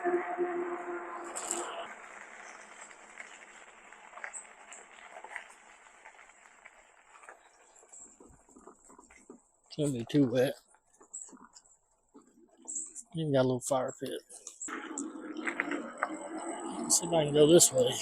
Can't be too wet. Even got a little fire pit. Let's see if I can go this way.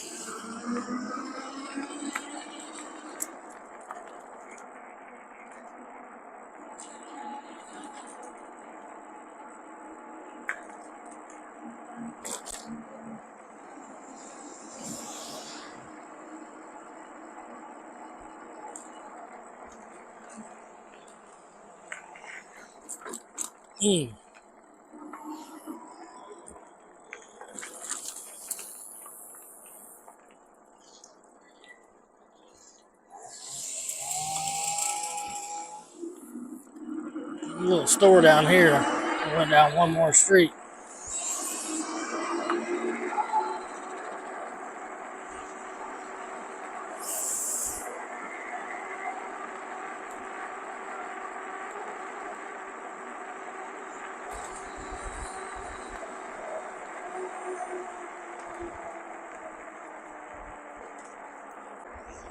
A little store down here. I went down one more street.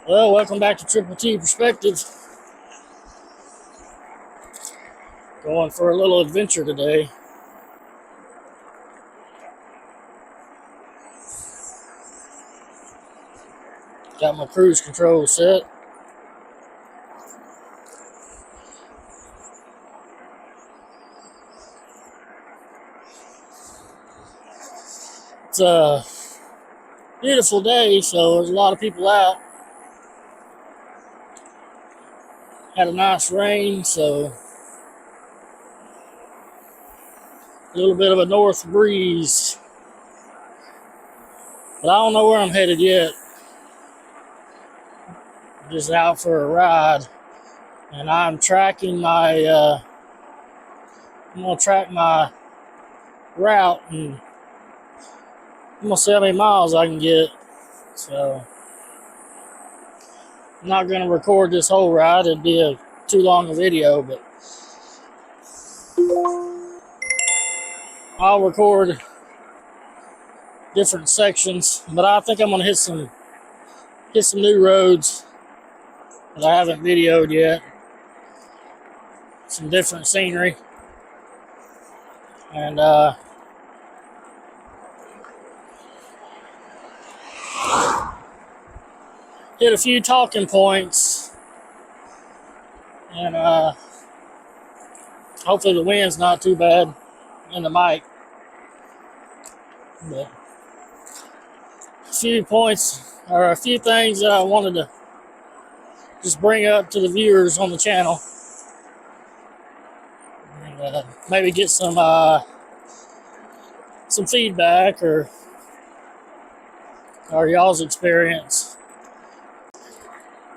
Well, welcome back to Triple T Perspective. Going for a little adventure today. Got my cruise control set. It's a beautiful day, so there's a lot of people out. Had a nice rain, so a little bit of a north breeze. But I don't know where I'm headed yet. I'm just out for a ride. And I'm tracking my, I'm going to track my route and I'm going to see how many miles I can get. So I'm not going to record this whole ride. It'd be too long a video, but I'll record different sections. But I think I'm going to hit some new roads that I haven't videoed yet. Some different scenery. And hit a few talking points, and hopefully the wind's not too bad in the mic. But a few points or a few things that I wanted to just bring up to the viewers on the channel, and maybe get some feedback or y'all's experience.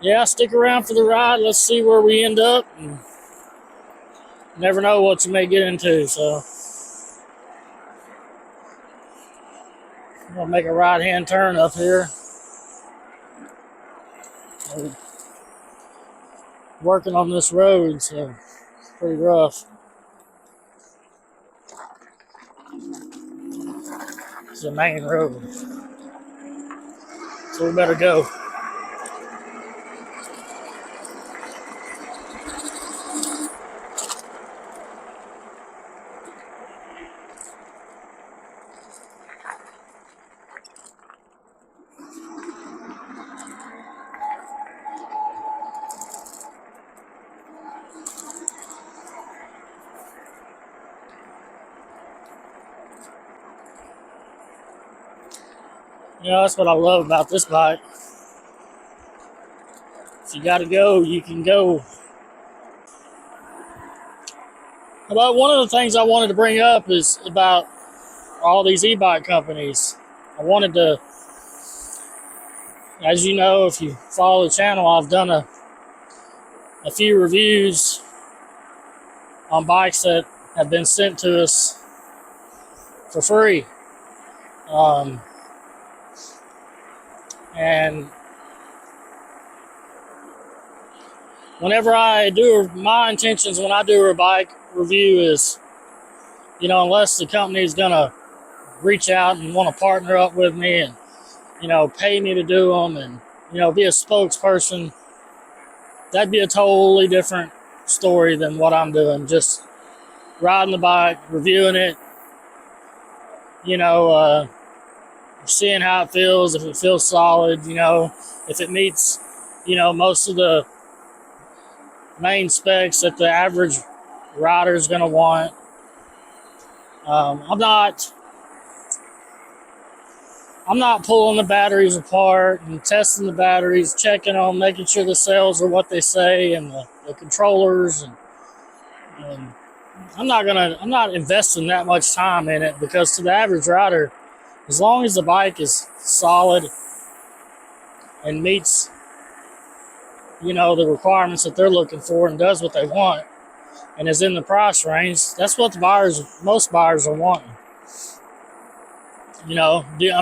Yeah, stick around for the ride. Let's see where we end up. And never know what you may get into. So I'm going to make a right-hand turn up here. We're working on this road, so it's pretty rough. It's the main road. So we better go. You know, that's what I love about this bike. If you gotta go, you can go. About one of the things I wanted to bring up is about all these e-bike companies. I wanted to, as you know, if you follow the channel, I've done a few reviews on bikes that have been sent to us for free. And whenever I do, my intentions when I do a bike review is, you know, unless the company is gonna reach out and want to partner up with me and, you know, pay me to do them and, you know, be a spokesperson, that'd be a totally different story than what I'm doing. Just riding the bike, reviewing it, you know, seeing how it feels, if it feels solid, you know, if it meets, you know, most of the main specs that the average rider is going to want. I'm not pulling the batteries apart and testing the batteries, checking on, making sure the cells are what they say, and the controllers, and I'm not investing that much time in it, because to the average rider, as long as the bike is solid and meets, you know, the requirements that they're looking for and does what they want and is in the price range, that's what most buyers are wanting. You know, do you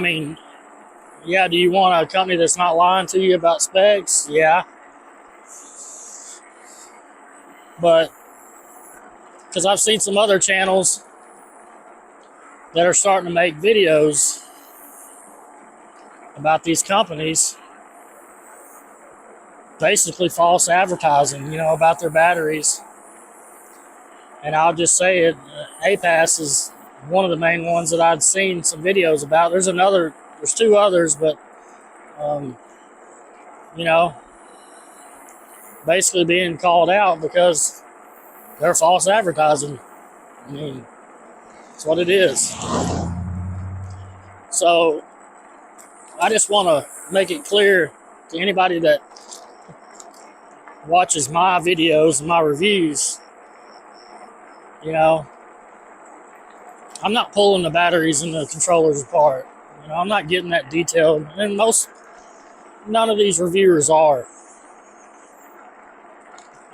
want a company that's not lying to you about specs? Yeah. But because I've seen some other channels that are starting to make videos about these companies, basically false advertising, you know, about their batteries. And I'll just say it, APAS is one of the main ones that I'd seen some videos about. There's two others, but, you know, basically being called out because they're false advertising. I mean, that's what it is. So I just want to make it clear to anybody that watches my videos and my reviews, you know, I'm not pulling the batteries and the controllers apart. You know, I'm not getting that detailed, and none of these reviewers are.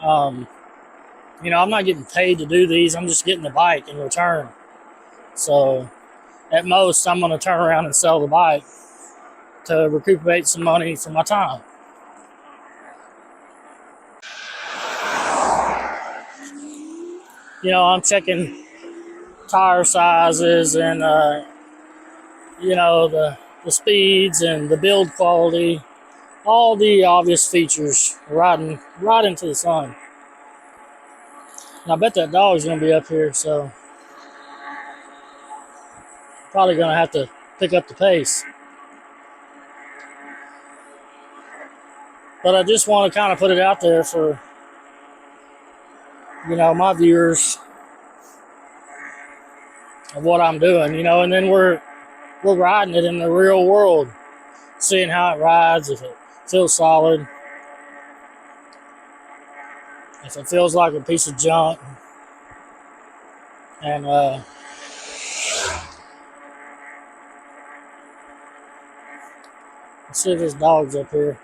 You know, I'm not getting paid to do these. I'm just getting the bike in return. So at most, I'm going to turn around and sell the bike to recuperate some money for my time. You know, I'm checking tire sizes and, you know, the speeds and the build quality, all the obvious features riding right into the sun. And I bet that dog's going to be up here, so probably going to have to pick up the pace. But I just want to kind of put it out there for, you know, my viewers of what I'm doing, you know, and then we're riding it in the real world, seeing how it rides, if it feels solid, if it feels like a piece of junk. And let's see if this dog's up here.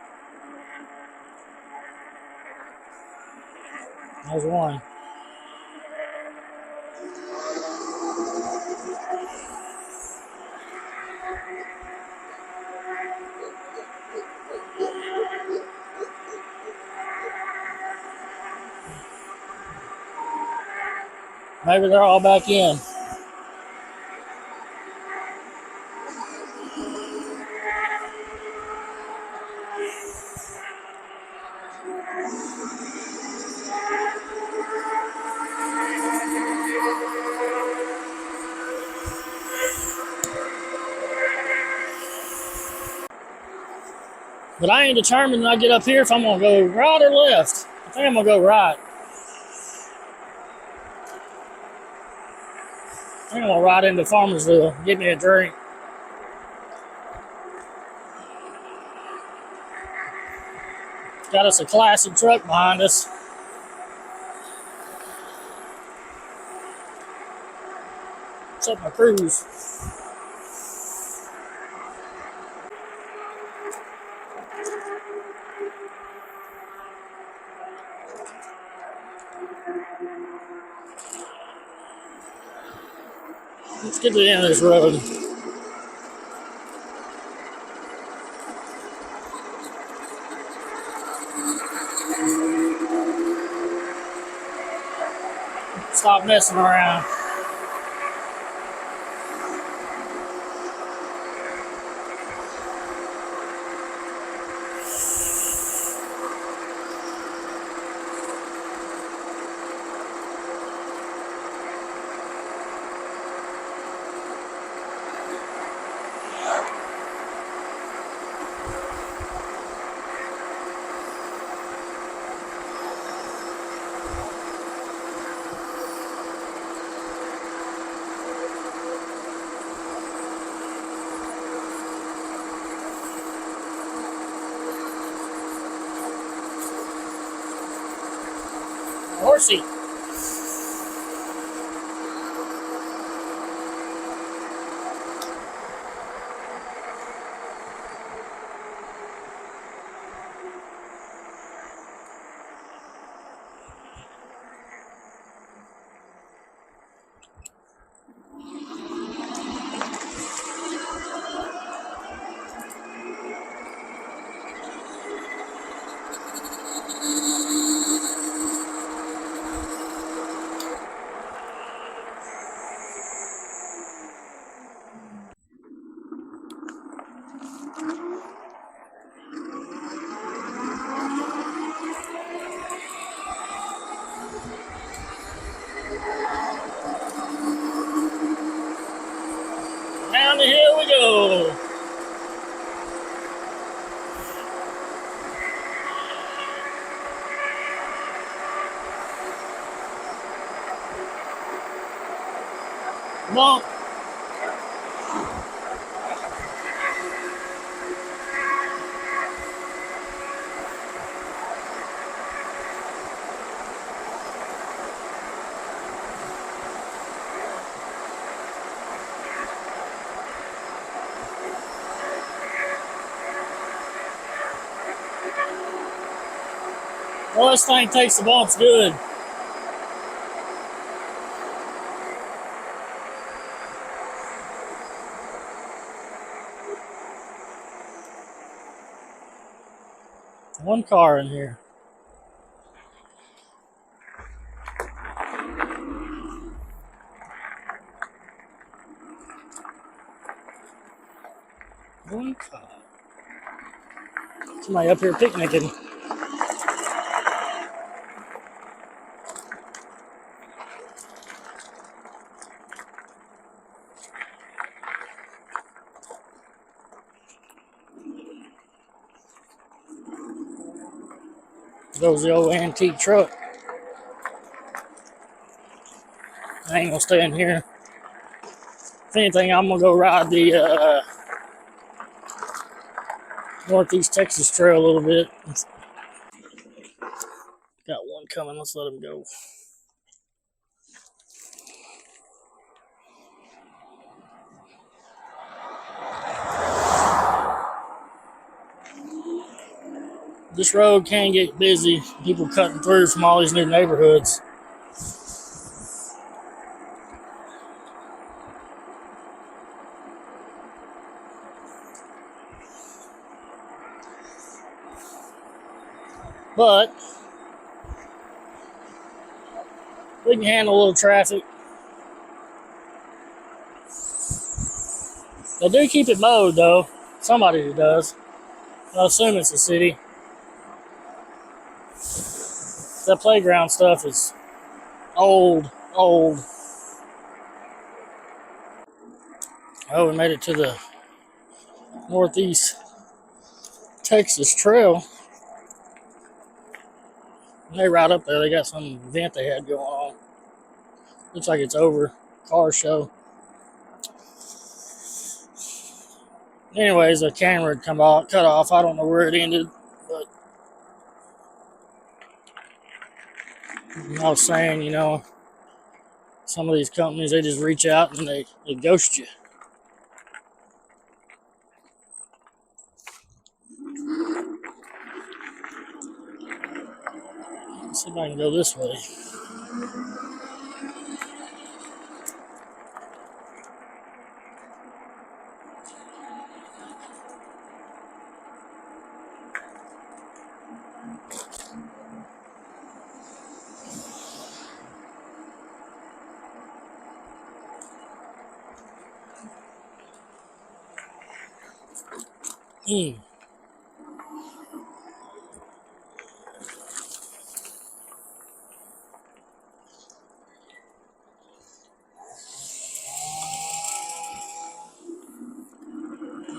There's one. Maybe they're all back in. But I ain't determined when I get up here if I'm going to go right or left. I think I'm going to go right. I think I'm going to ride into Farmersville, get me a drink. Got us a classic truck behind us. What's up, my cruise? Let's get to the end of this road. Stop messing around. mercy. Down the hill we go. Bump. Well, this thing takes the bumps good. One car in here. One car. Somebody up here picnicking. Goes the old antique truck. I ain't gonna stay in here. If anything, I'm gonna go ride the Northeast Texas Trail a little bit. Got one coming. Let's let him go. This road can get busy. People cutting through from all these new neighborhoods. But we can handle a little traffic. They do keep it mowed though. Somebody does. I assume it's the city. That playground stuff is old. Oh, we made it to the Northeast Texas Trail. And they right up there. They got some event they had going on. Looks like it's over. Car show. Anyways, the camera had cut off. I don't know where it ended, but I was saying, you know, some of these companies, they just reach out and they ghost you. Let's see if I can go this way.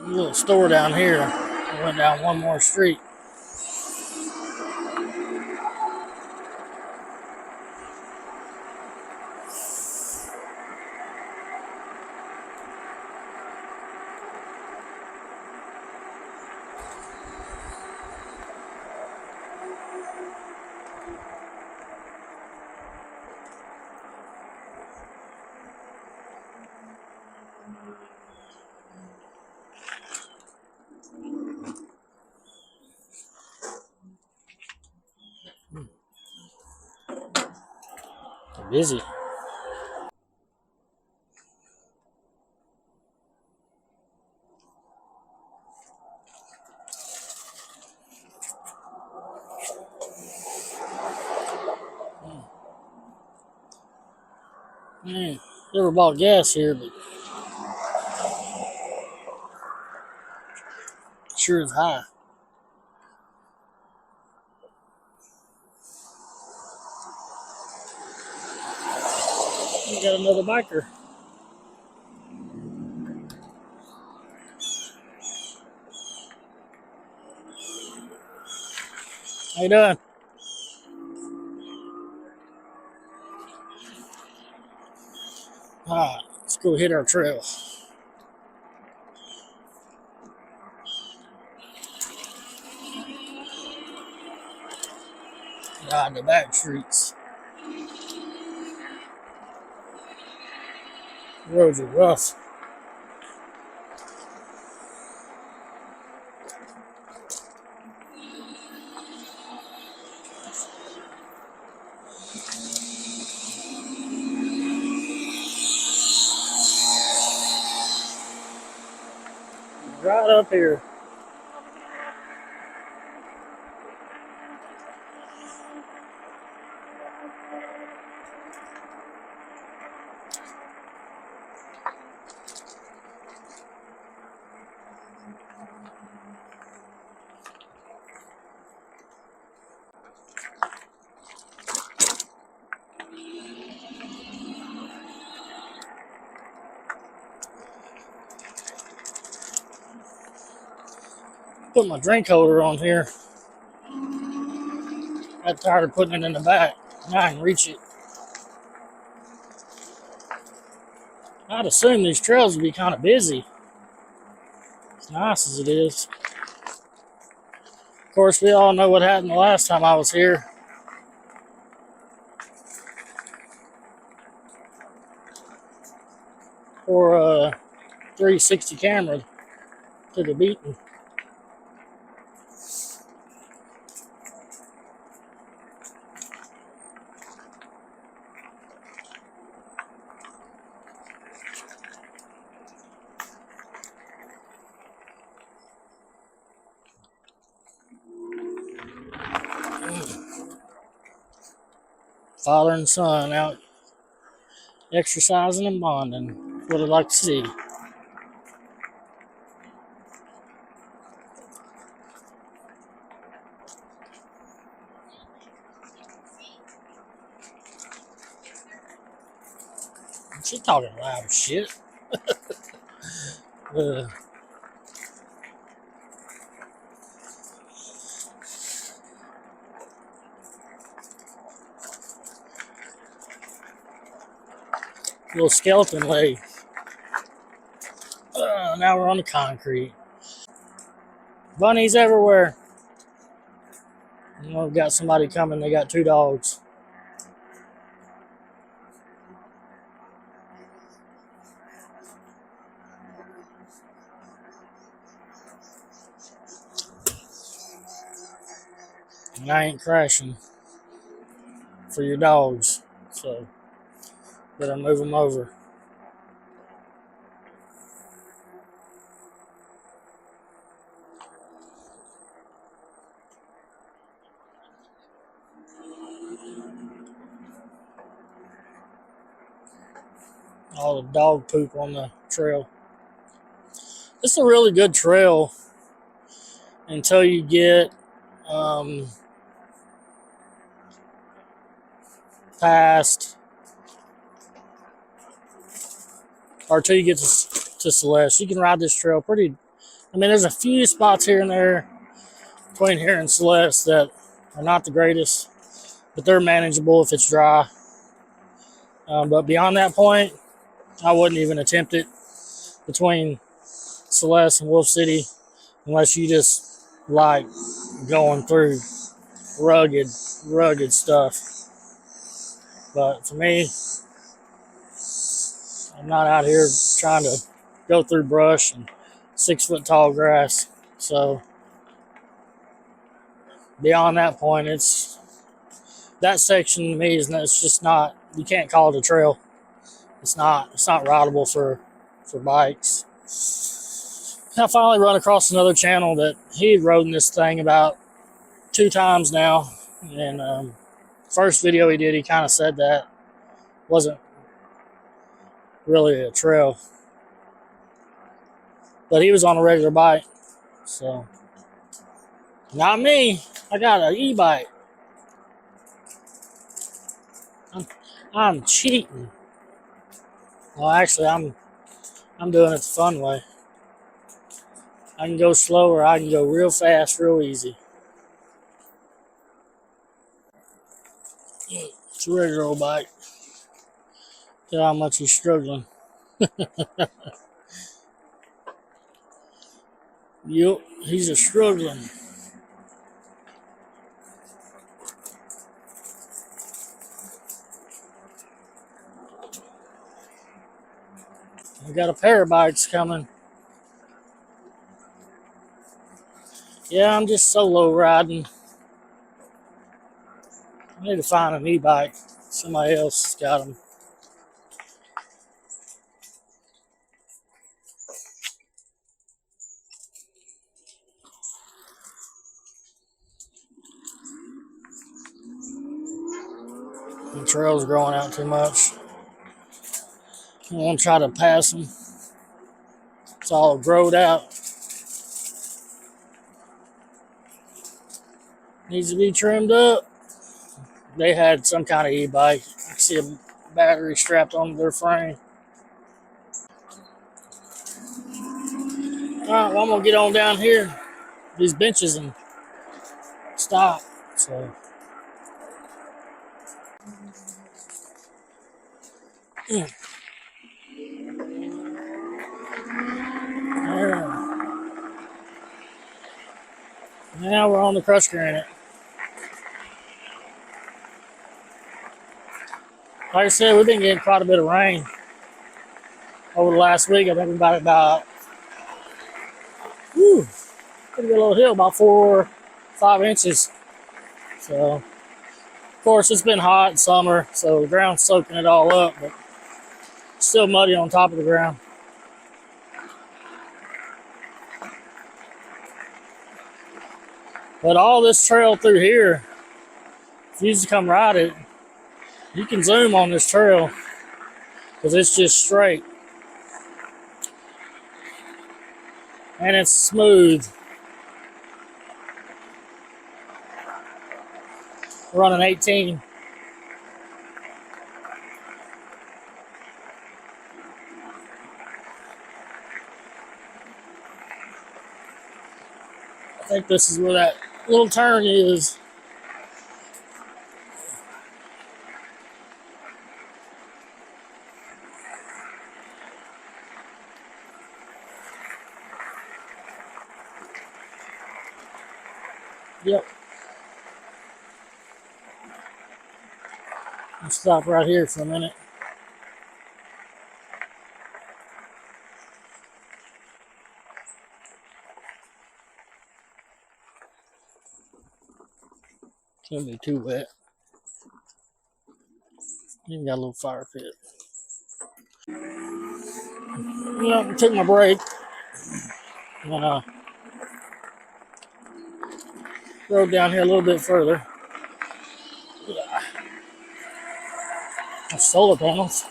Little store down here. I went down one more street. Busy. Man, never bought gas here, but sure is high. We got another biker. How you doing? Alright, let's go hit our trail. God, the back streets. The roads are rough. Right up here. Put my drink holder on here. I got tired of putting it in the back. Now I can reach it. I'd assume these trails would be kind of busy. As nice as it is. Of course, we all know what happened the last time I was here. Or a 360 camera took a beating. Father and son out exercising and bonding. What I'd like to see. She's talking loud as shit. Little skeleton leg. Now we're on the concrete. Bunnies everywhere. You know, we've got somebody coming. They got 2 dogs. And I ain't crashing for your dogs. So, better move them over. All the dog poop on the trail. It's a really good trail until you get past, or until you get to Celeste. You can ride this trail pretty. I mean, there's a few spots here and there between here and Celeste that are not the greatest, but they're manageable if it's dry. But beyond that point, I wouldn't even attempt it between Celeste and Wolf City unless you just like going through rugged stuff. But for me, I'm not out here trying to go through brush and 6 foot tall grass. So beyond that point, it's that section to me it's just not you can't call it a trail. It's not rideable for bikes. I finally run across another channel that he had ridden this thing about 2 times now, and first video he did, he kind of said that wasn't really a trail, but he was on a regular bike. So not me. I got an e-bike. I'm cheating. Well, actually, I'm doing it the fun way. I can go slow or I can go real fast, real easy. It's a regular old bike. Tell how much he's struggling. Yup, he's a struggling. We got a pair of bikes coming. Yeah, I'm just solo riding. I need to find an e-bike. Somebody else got them. The trail's growing out too much. I want to try to pass them. It's all growed out. Needs to be trimmed up. They had some kind of e-bike. I can see a battery strapped onto their frame. All right, well, I'm gonna get on down here, these benches, and stop. So, there. Now we're on the crushed granite. Like I said, we've been getting quite a bit of rain over the last week. I think we got about pretty good little hill, about 4 or 5 inches. So, of course, it's been hot in summer, so the ground's soaking it all up, but it's still muddy on top of the ground. But all this trail through here, if you just come ride it, you can zoom on this trail because it's just straight. And it's smooth. We're running 18. I think this is where that little turn is. Yep. I'll stop right here for a minute. It's gonna be too wet. Even got a little fire pit. Yep, I took my break. Rode down here a little bit further. Yeah. Solar panels.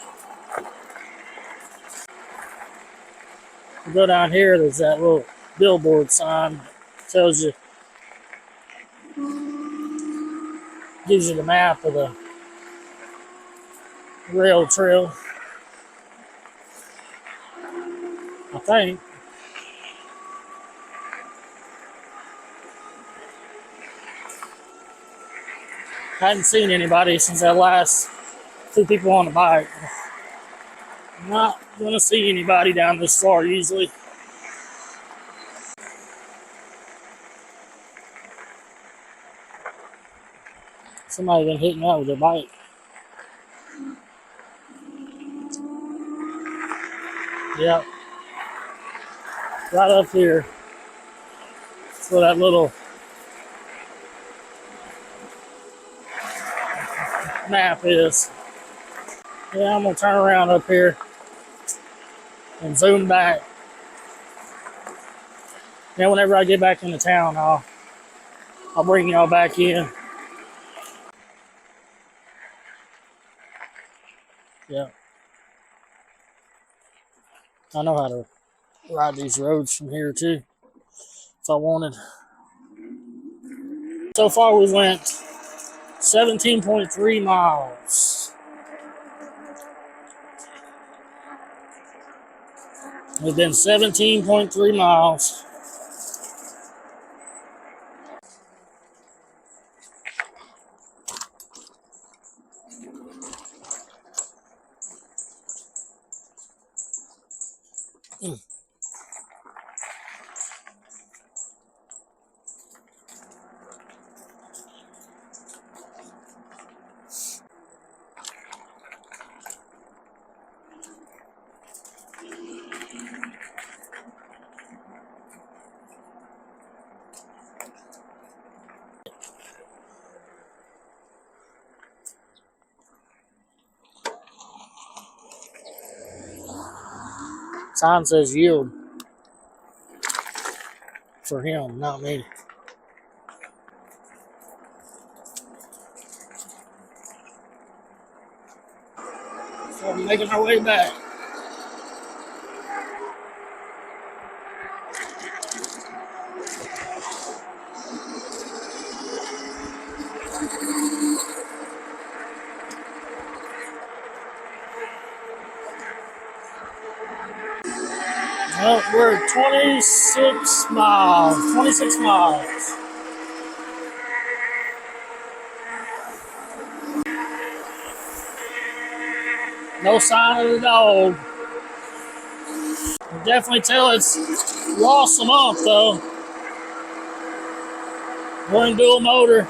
You go down here, there's that little billboard sign that tells you, gives you the map of the rail trail, I think. I hadn't seen anybody since that last 2 people on the bike. I'm not gonna see anybody down this far usually. Somebody been hitting that with their bike. Yep. Right up here. That's where that little map is. Yeah, I'm gonna turn around up here and zoom back. Then whenever I get back into town, I'll bring y'all back in. Yeah. I know how to ride these roads from here too, if I wanted. So far we went 17.3 miles. We've been 17.3 miles. Sign says yield for him, not me. So we're making our way back. Well, we're 26 miles. 26 miles. No sign of the dog. Definitely tell it's lost some month though. We're in dual motor.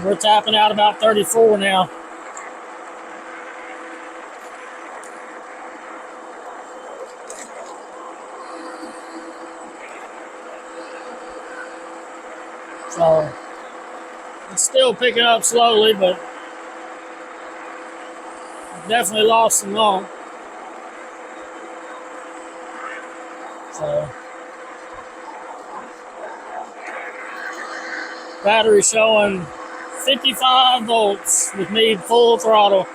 We're tapping out about 34 now. So it's still picking up slowly, but definitely lost some lump. So battery showing 55 volts with me full throttle.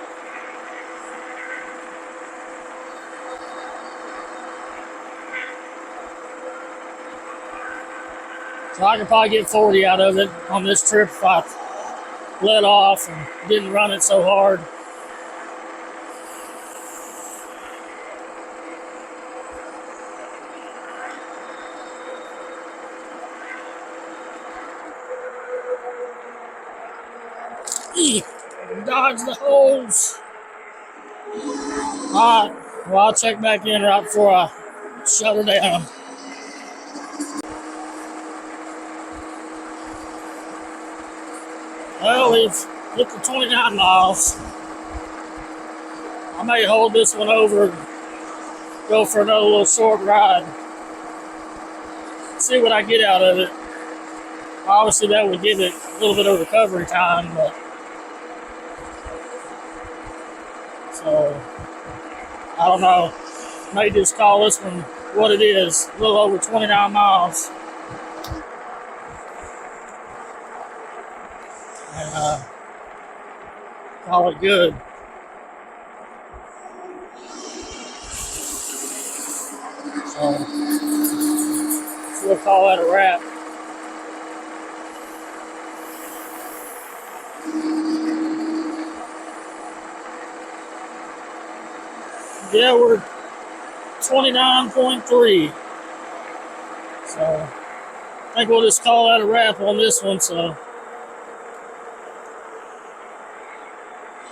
So I could probably get 40 out of it on this trip if I let off and didn't run it so hard. Dodge the holes. Alright, well, I'll check back in right before I shut her down. Well, we've hit the 29 miles. I may hold this one over and go for another little short ride. See what I get out of it. Obviously, that would give it a little bit of recovery time, but so I don't know. May just call this one what it is. A little over 29 miles. And call it good. So we'll call that a wrap. Yeah, we're 29.3. So I think we'll just call that a wrap on this one. So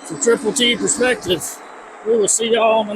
from Triple T perspective, we will see y'all on the next